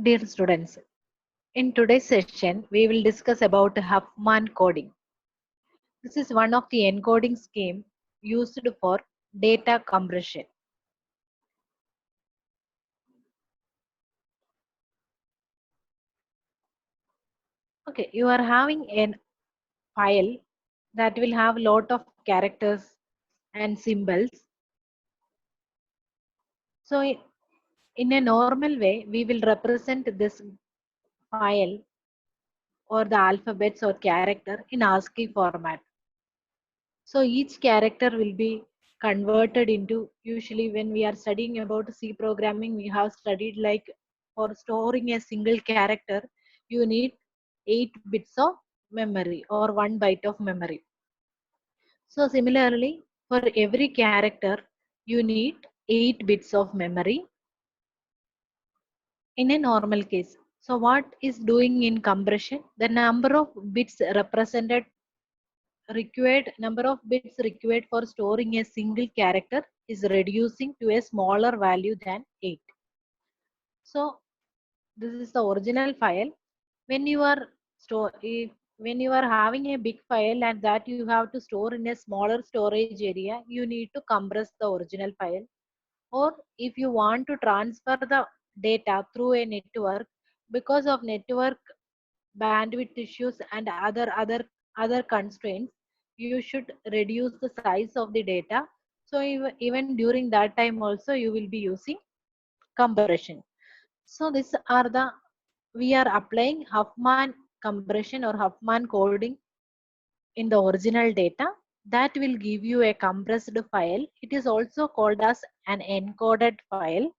Dear students, in today's session, we will discuss about Huffman coding. This is one of the encoding scheme used for data compression. Okay, you are having a file that will have lot of characters and symbols. So in a normal way, we will represent this file or the alphabets or character in ASCII format. So each character will be converted into, usually when we are studying about C programming, we have studied like for storing a single character, you need 8 bits of memory or 1 byte of memory. So similarly, for every character, you need 8 bits of memory in a normal case. So what is doing in compression? The number of bits represented required number of bits required for storing a single character is reducing to a smaller value than 8. So this is the original file. When you are when you are having a big file and that you have to store in a smaller storage area, you need to compress the original file. Or if you want to transfer the data through a network, because of network bandwidth issues and other constraints, you should reduce the size of the data. So even during that time also you will be using compression. So these are the we are applying Huffman compression or Huffman coding in the original data that will give you a compressed file. It is also called as an encoded file,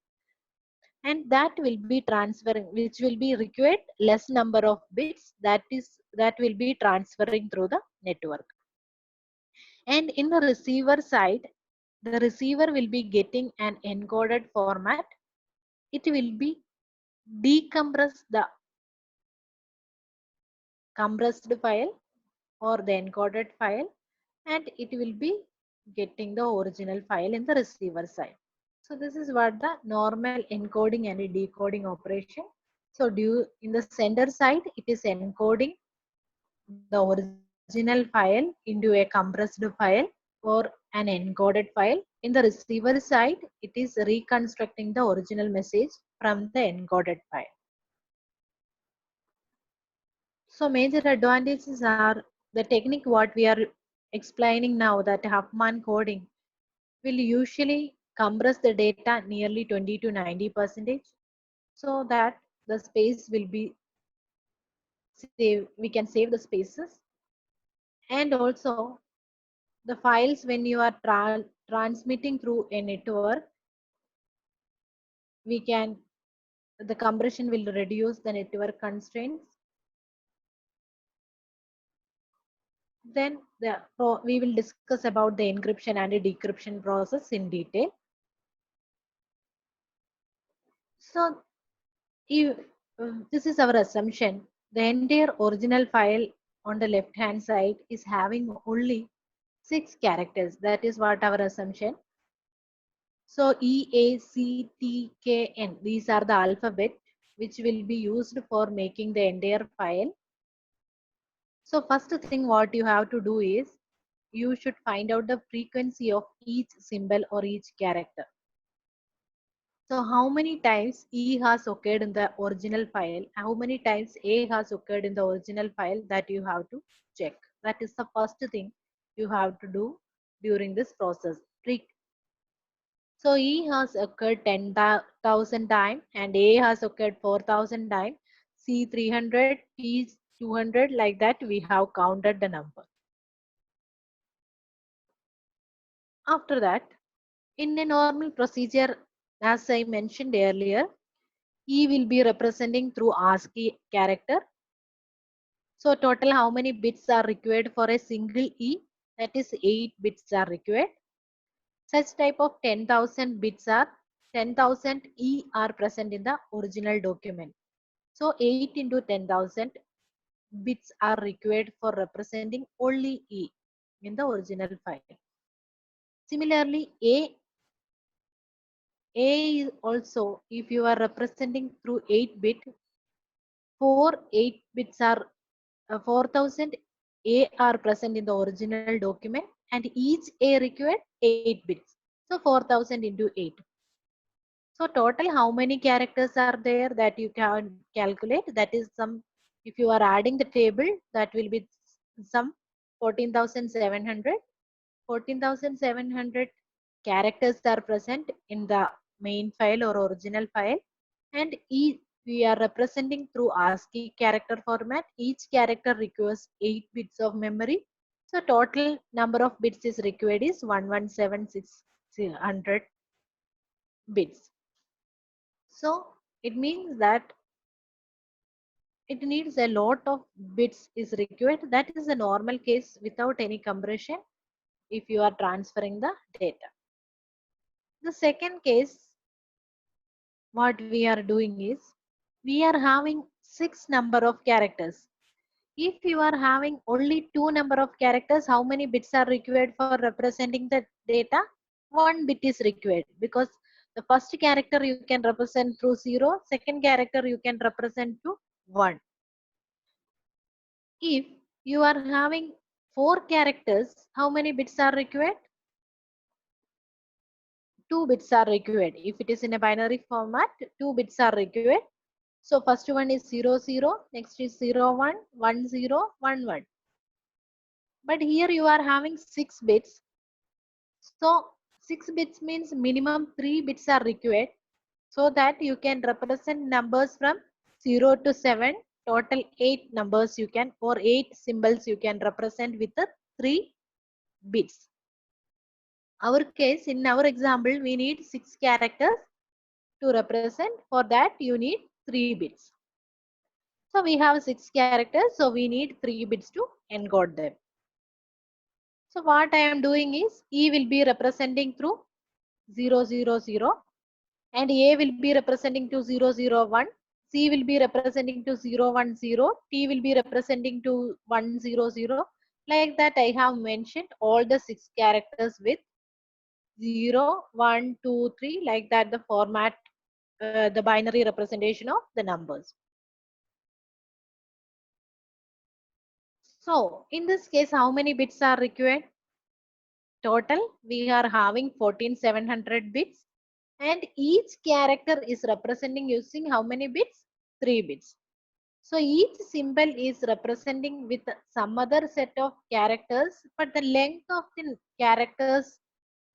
and that will be transferring, which will be required less number of bits, that will be transferring through the network. And in the receiver side, the receiver will be getting an encoded format. It will be decompress the compressed file or the encoded file, and it will be getting the original file in the receiver side. So this is what the normal encoding and decoding operation. So in the sender side, it is encoding the original file into a compressed file or an encoded file. In the receiver side, it is reconstructing the original message from the encoded file. So major advantages are the technique what we are explaining now, that Huffman coding will usually compress the data nearly 20 to 90%, so that the space will be saved. We can save the spaces, and also the files when you are transmitting through a network, we can the compression will reduce the network constraints. Then we will discuss about the encryption and the decryption process in detail. So if, this is our assumption. The entire original file on the left hand side is having only 6 characters. That is what our assumption. So E, A, C, T, K, N. These are the alphabet which will be used for making the entire file. So first thing what you have to do is you should find out the frequency of each symbol or each character. So how many times E has occurred in the original file, how many times A has occurred in the original file, that you have to check. That is the first thing you have to do during this process. So E has occurred 10,000 times and A has occurred 4,000 times. C 300, T 200, like that we have counted the number. After that, in a normal procedure, as I mentioned earlier, E will be representing through ASCII character. So total how many bits are required for a single E? That is 8 bits are required. Such type of 10,000 bits are 10,000 E are present in the original document. So 8 into 10,000 bits are required for representing only E in the original file. Similarly, A is also, if you are representing through 8 bit, 8 bits are 4000 A are present in the original document, and each A required 8 bits. So 4000 into 8. So total how many characters are there that you can calculate? That is some, if you are adding the table, that will be some 14,700. 14,700 characters are present in the main file or original file, and we are representing through ASCII character format. Each character requires 8 bits of memory. So total number of bits is required is 117,600 bits. So it means that it needs a lot of bits is required. That is a normal case without any compression if you are transferring the data. The second case, what we are doing is, we are having 6 number of characters. If you are having only 2 number of characters, how many bits are required for representing the data? 1 bit is required, because the first character you can represent through 0, second character you can represent to 1. If you are having 4 characters, how many bits are required? 2 bits are required. If it is in a binary format, 2 bits are required. So first one is 0, 0, next is 0, 1, 1, 0, 1, 1. But here you are having 6 bits. So 6 bits means minimum 3 bits are required, so that you can represent numbers from 0 to 7. Total 8 numbers you can, or 8 symbols you can represent with the 3 bits. Our case, in our example, we need 6 characters to represent. For that you need 3 bits. So we have 6 characters, so we need 3 bits to encode them. So what I am doing is, E will be representing through 0, 0, 0, and A will be representing to 0, 0, 1, C will be representing to 0, 1, 0, T will be representing to 1, 0, 0. Like that I have mentioned all the 6 characters with 0, 1, 2, 3, like that the format, the binary representation of the numbers. So in this case, how many bits are required? Total, we are having 14,700 bits, and each character is representing using how many bits? 3 bits. So each symbol is representing with some other set of characters, but the length of the characters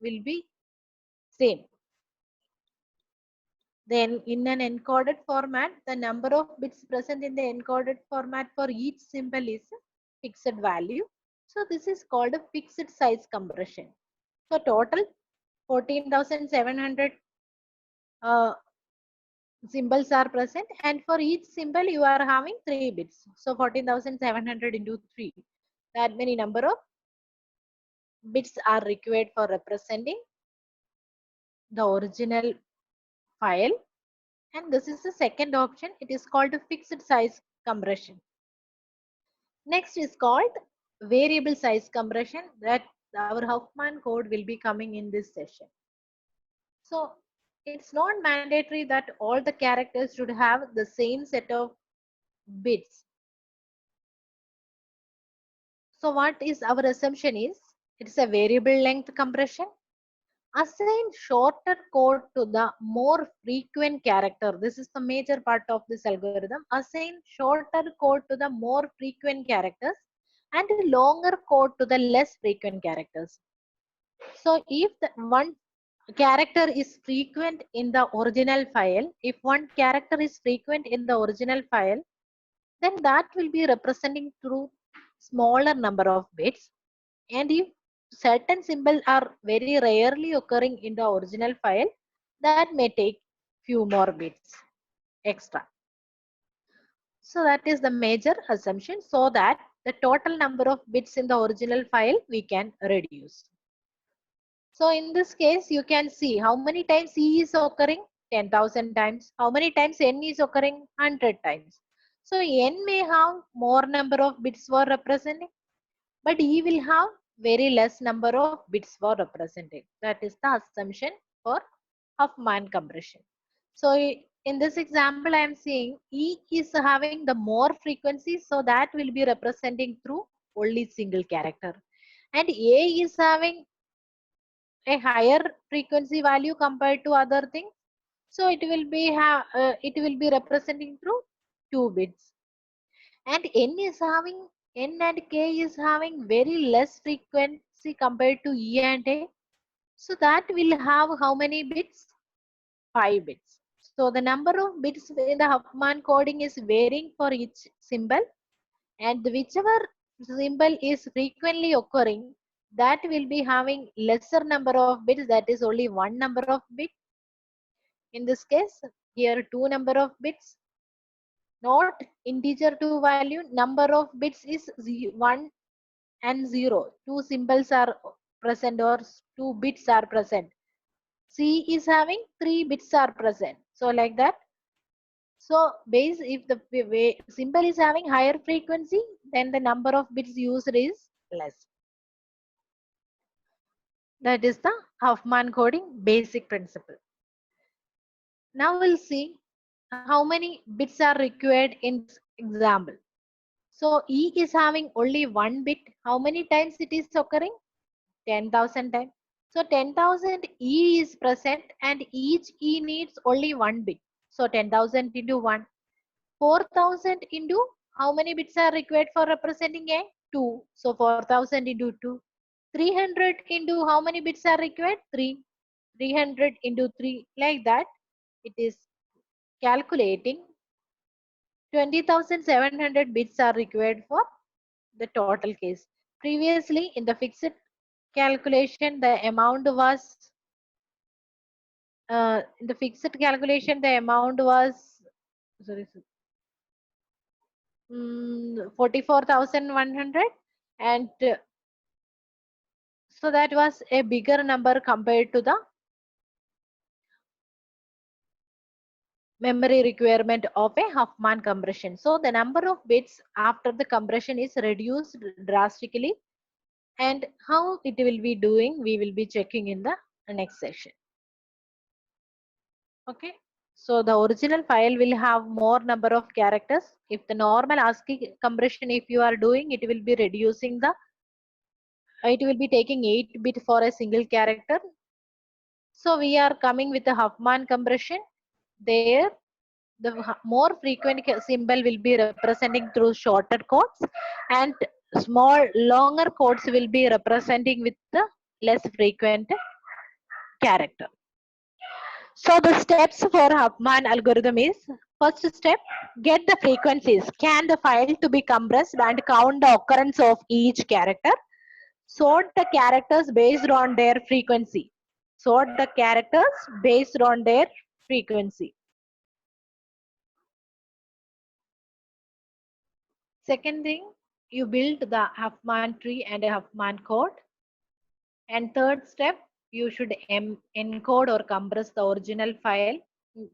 will be same. Then in an encoded format, the number of bits present in the encoded format for each symbol is a fixed value. So this is called a fixed size compression. So total 14,700 symbols are present, and for each symbol you are having 3 bits. So 14,700 into 3. That many number of bits are required for representing the original file. And this is the second option. It is called a fixed size compression. Next is called variable size compression, that our Huffman code will be coming in this session. So it's not mandatory that all the characters should have the same set of bits. So what is our assumption is, it's a variable length compression. Assign shorter code to the more frequent character. This is the major part of this algorithm. Assign shorter code to the more frequent characters and longer code to the less frequent characters. So if the one character is frequent in the original file, if one character is frequent in the original file, then that will be representing through smaller number of bits. And if certain symbols are very rarely occurring in the original file, that may take few more bits extra. So that is the major assumption, so that the total number of bits in the original file we can reduce. So in this case, you can see how many times E is occurring? 10,000 times. How many times N is occurring? 100 times. So N may have more number of bits for representing, but E will have very less number of bits for representing. That is the assumption for Huffman compression. So in this example, I am seeing E is having the more frequency, so that will be representing through only single character. And A is having a higher frequency value compared to other things, so it will be representing through 2 bits. And N and K is having very less frequency compared to E and A, so that will have how many bits? 5 bits. So the number of bits in the Huffman coding is varying for each symbol, and whichever symbol is frequently occurring, that will be having lesser number of bits, that is only one number of bit. In this case, here two number of bits, not integer to value. Number of bits is 1 and 0. Two symbols are present, or 2 bits are present. C is having 3 bits are present. So like that. So base, if the symbol is having higher frequency, then the number of bits used is less. That is the Huffman coding basic principle. Now we'll see how many bits are required in this example. So E is having only 1 bit. How many times it is occurring? 10,000 times. So 10,000 E is present, and each E needs only 1 bit. So 10,000 into 1. 4,000 into how many bits are required for representing A? 2. So 4,000 into 2. 300 into how many bits are required? 3. 300 into 3. Like that, it is calculating 20,700 bits are required for the total case. Previously, in the fixed calculation, the amount was in the fixed calculation, the amount was, sorry, 44,100, and so that was a bigger number compared to the memory requirement of a Huffman compression. So the number of bits after the compression is reduced drastically, and how it will be doing, we will be checking in the next session. Okay. So the original file will have more number of characters. If the normal ASCII compression, if you are doing, it will be reducing the, it will be taking 8 bit for a single character. So we are coming with the Huffman compression. There, the more frequent symbol will be representing through shorter codes, and longer codes will be representing with the less frequent character. So the steps for Huffman algorithm is: first step, get the frequencies, scan the file to be compressed and count the occurrence of each character. Sort the characters based on their frequency. Sort the characters based on their frequency. Second thing, you build the Huffman tree and a Huffman code. And third step, you should encode or compress the original file.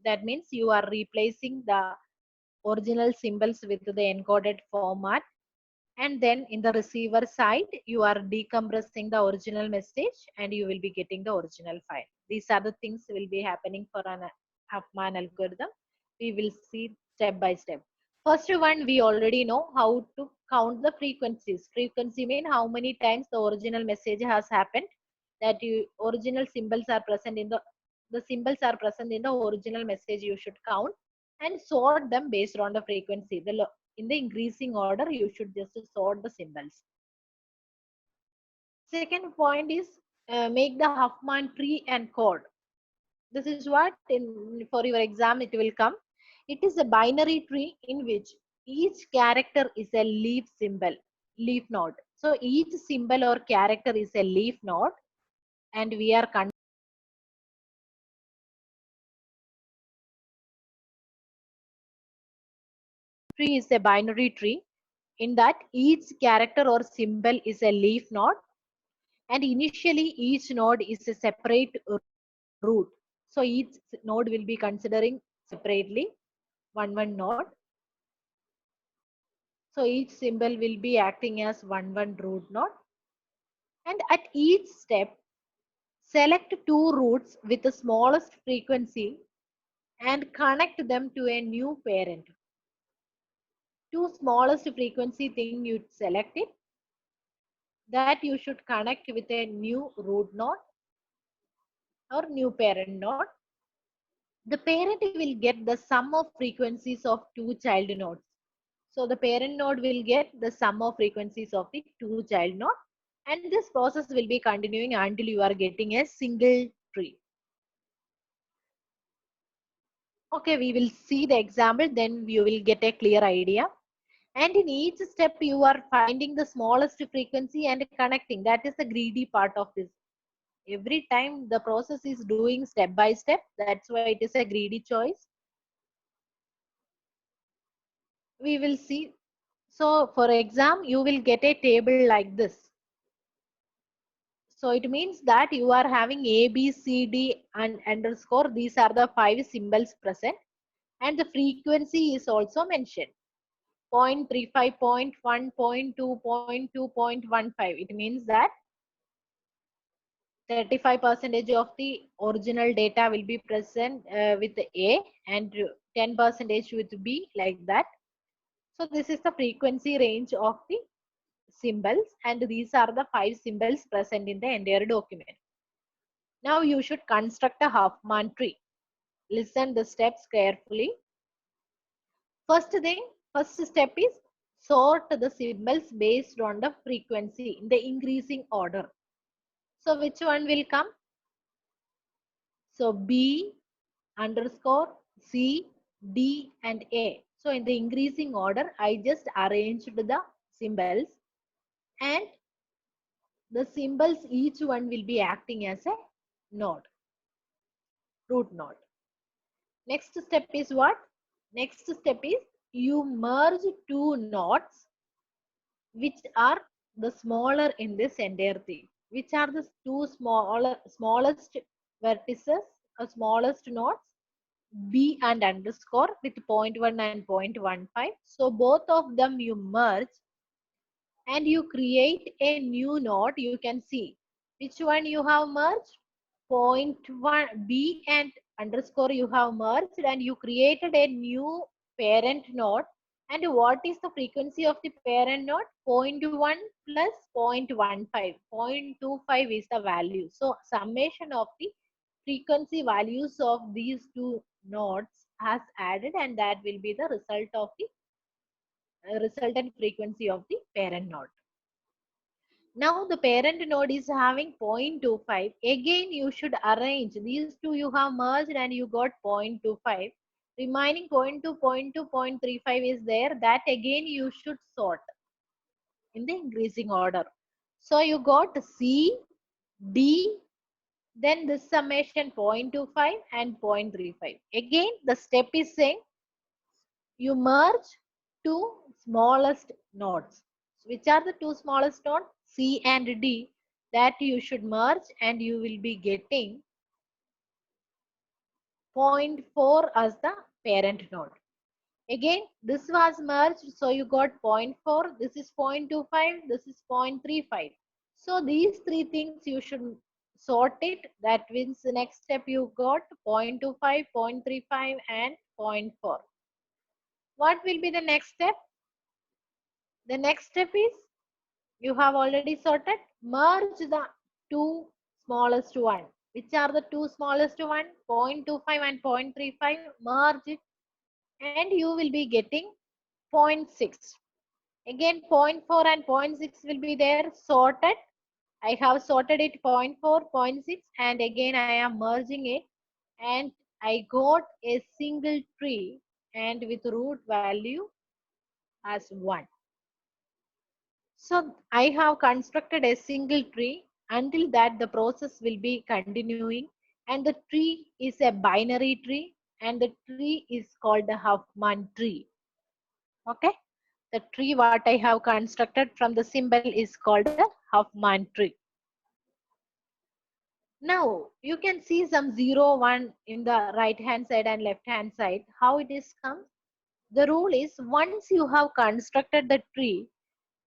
That means you are replacing the original symbols with the encoded format. And then in the receiver side, you are decompressing the original message, and you will be getting the original file. These are the things will be happening for an Huffman algorithm. We will see step by step. First one, we already know how to count the frequencies. Frequency mean how many times the original message has happened. That original symbols are present in the symbols are present in the original message. You should count and sort them based on the frequency. In the increasing order, you should just sort the symbols. Second point is make the Huffman tree and code. This is what for your exam it will come. It is a binary tree in which each character is a leaf symbol, leaf node. So each symbol or character is a leaf node, and we are tree is a binary tree in that each character or symbol is a leaf node, and initially each node is a separate root. So each node will be considering separately one node. So each symbol will be acting as one root node. And at each step, Select two roots with the smallest frequency and connect them to a new parent. Two smallest frequency thing you select it, that you should connect with a new root node or new parent node. The parent will get the sum of frequencies of two child nodes. So the parent node will get the sum of frequencies of the two child node, and this process will be continuing until you are getting a single tree. Okay, we will see the example, then you will get a clear idea. And in each step, you are finding the smallest frequency and connecting. That is the greedy part of this. Every time the process is doing step by step. That's why it is a greedy choice. We will see. So for exam, you will get a table like this. So it means that you are having A, B, C, D and underscore. These are the 5 symbols present. And the frequency is also mentioned. 0.35, 0.1, 0.2, 0.2, 0.15. It means that 35% of the original data will be present with A and 10% with B, like that. So this is the frequency range of the symbols, and these are the 5 symbols present in the entire document. Now you should construct a Huffman tree. Listen the steps carefully. First step is sort the symbols based on the frequency in the increasing order. So which one will come? So B underscore C, D and A. So in the increasing order, I just arranged the symbols, and the symbols each one will be acting as a node, root node. Next step is what? Next step is you merge two nodes which are the smaller in this entire thing. Which are the two smallest vertices or smallest nodes? B and underscore with 0.1 and 0.15. So both of them you merge and you create a new node. You can see which one you have merged. 0.1 B and underscore you have merged, and you created a new parent node. And what is the frequency of the parent node? 0.1 plus 0.15. 0.25 is the value. So summation of the frequency values of these two nodes has added, and that will be the result of the resultant frequency of the parent node. Now the parent node is having 0.25. Again, you should arrange. These two you have merged and you got 0.25. Remaining 0.2, 0.2, 0.35 is there. That again you should sort in the increasing order. So you got C, D, then this summation 0.25 and 0.35. Again, the step is saying you merge two smallest nodes. Which are the two smallest nodes? C and D, that you should merge, and you will be getting 0.4 as the parent node. Again, this was merged, so you got 0.4, this is 0.25, this is 0.35. So these three things you should sort it. That means the next step you got 0.25, 0.35 and 0.4. What will be the next step? The next step is you have already sorted. Merge the two smallest one. Which are the two smallest one? 0.25 and 0.35. Merge it and you will be getting 0.6. Again 0.4 and 0.6 will be there sorted. I have sorted it 0.4, 0.6 and again I am merging it, and I got a single tree and with root value as 1. So I have constructed a single tree. Until that the process will be continuing, and the tree is a binary tree, and the tree is called the Huffman tree. Okay, the tree what I have constructed from the symbol is called the Huffman tree. Now you can see some 0, 1 in the right hand side and left hand side. How it is comes? The rule is once you have constructed the tree,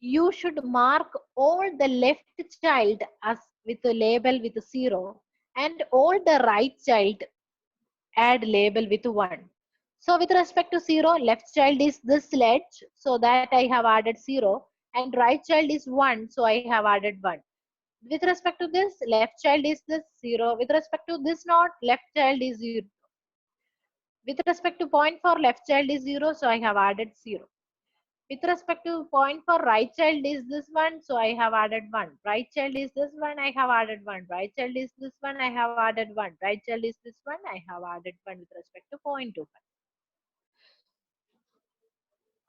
you should mark all the left child as with a label with 0, and all the right child add label with 1. So with respect to 0, left child is this sledge, so that I have added 0, and right child is 1, so I have added 1. With respect to this, left child is this 0. With respect to this node, left child is 0. With respect to point for left child is 0, so I have added 0. With respect to point for right child is this one, so I have added 1. Right child is this one, I have added 1. Right child is this one, I have added 1. Right child is this one, I have added 1 with respect to point to 1.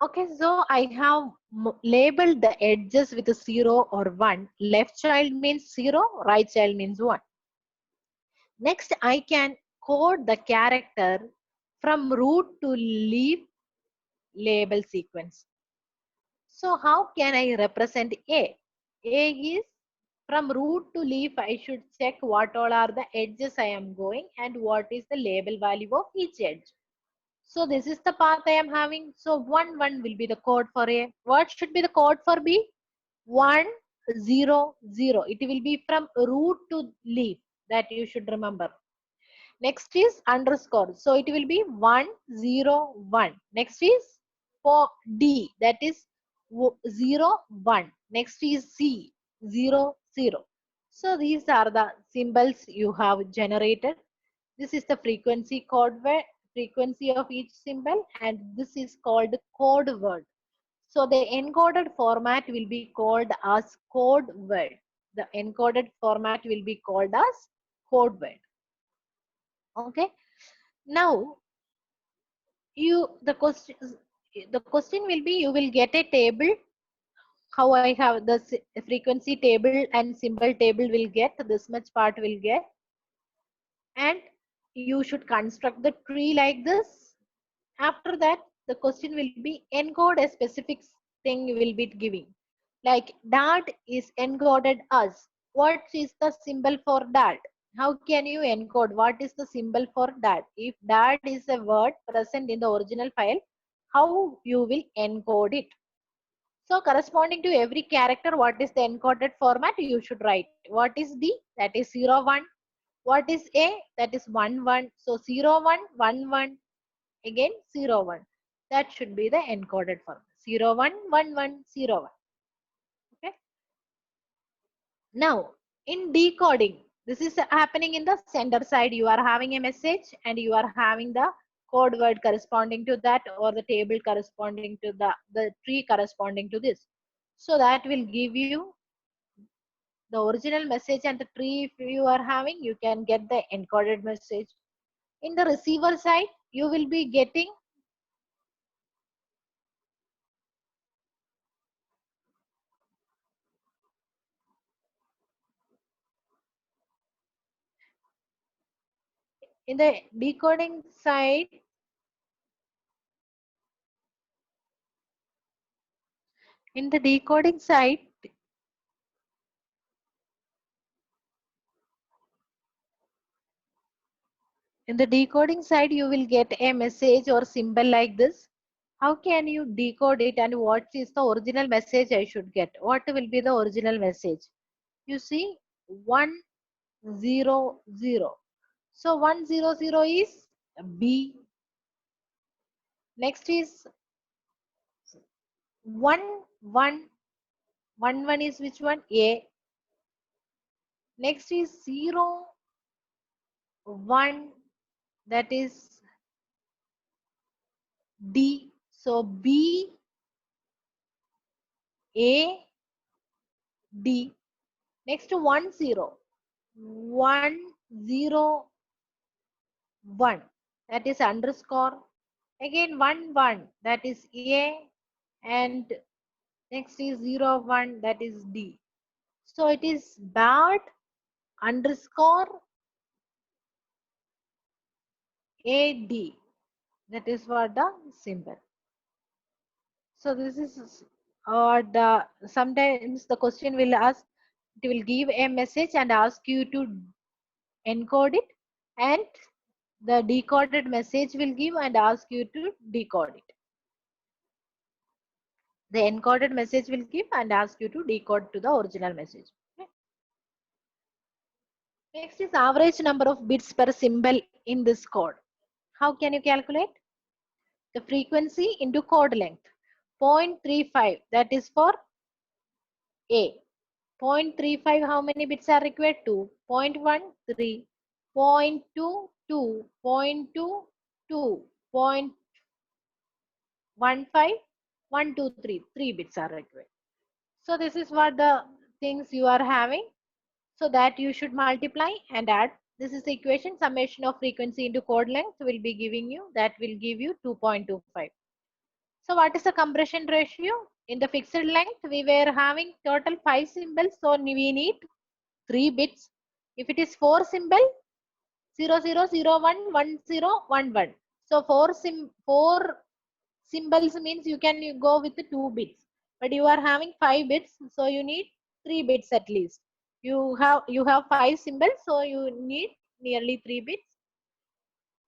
Okay, so I have labeled the edges with a 0 or 1. Left child means 0, right child means 1. Next, I can code the character from root to leaf label sequence. So how can I represent A? A is from root to leaf. I should check what all are the edges I am going and what is the label value of each edge. So this is the path I am having. So 1, 1 will be the code for A. What should be the code for B? 1, 0, 0. It will be from root to leaf, that you should remember. Next is underscore. So it will be 1, 0, 1. Next is for D, that is 0, 1. Next is C, 0, 0. So these are the symbols you have generated. This is the frequency code word, frequency of each symbol, and this is called code word. So the encoded format will be called as code word. The encoded format will be called as code word. Okay. Now the question will be, you will get a table. How I have the frequency table and symbol table will get, this much part will get, and you should construct the tree like this. After that, the question will be encode a specific thing you will be giving. Like dart is encoded as. What is the symbol for dart? How can you encode what is the symbol for dart? If dart is a word present in the original file, how you will encode it? So corresponding to every character, what is the encoded format? You should write. What is D? That is 0, 1. What is A? That is 1, 1. So 0, 1, 1, 1. Again 0, 1. That should be the encoded format. 0, 1, 1, 1, 0, 1. Okay. Now in decoding, this is happening in the sender side. You are having a message and you are having the code word corresponding to that, or the table corresponding to the tree corresponding to this. So that will give you the original message, and the tree if you are having, you can get the encoded message. In the receiver side, you will be getting in the decoding side, in the decoding side, in the decoding side, you will get a message or symbol like this. How can you decode it, and what is the original message I should get? What will be the original message? You see 1, 0, 0. So 1, 0, 0 is B. Next is 1, 1. 1, 1 is which one? A. Next is 0, 1. That is D. So B, A, D. Next to 1, 0. 1, 0, 1. That is underscore. Again 1, 1. That is A. And next is 0, 1. That is D. So it is BART underscore AD. That is what the symbol. So this is sometimes the question will ask, it will give a message and ask you to encode it, and the decoded message will give and ask you to decode it. The encoded message will give and ask you to decode to the original message. Okay. Next is average number of bits per symbol in this code. How can you calculate? The frequency into code length. 0.35, that is for A. 0.35, how many bits are required? 2. 0.13, 0.22, 0.22, 0.15, 123, 3 bits are required. So this is what the things you are having. So that you should multiply and add. This is the equation. Summation of frequency into code length will be giving you, that will give you 2.25. So what is the compression ratio? In the fixed length, we were having total 5 symbols. So we need 3 bits. If it is 4 symbol, 00011011. So 4 symbols means you can go with 2 bits. But you are having 5 bits. So you need 3 bits at least. You have 5 symbols. So you need nearly 3 bits.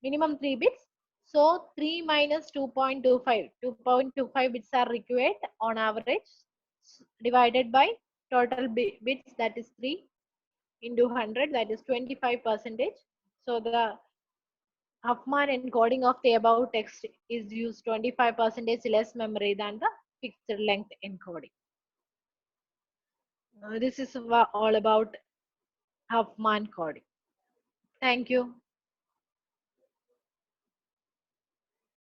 Minimum 3 bits. So 3 minus 2.25. 2.25 bits are required on average, divided by total bits, that is 3 into 100, that is 25 percentage. So the Huffman encoding of the above text is used 25 percentage less memory than the fixed length encoding. This is all about Huffman coding. Thank you.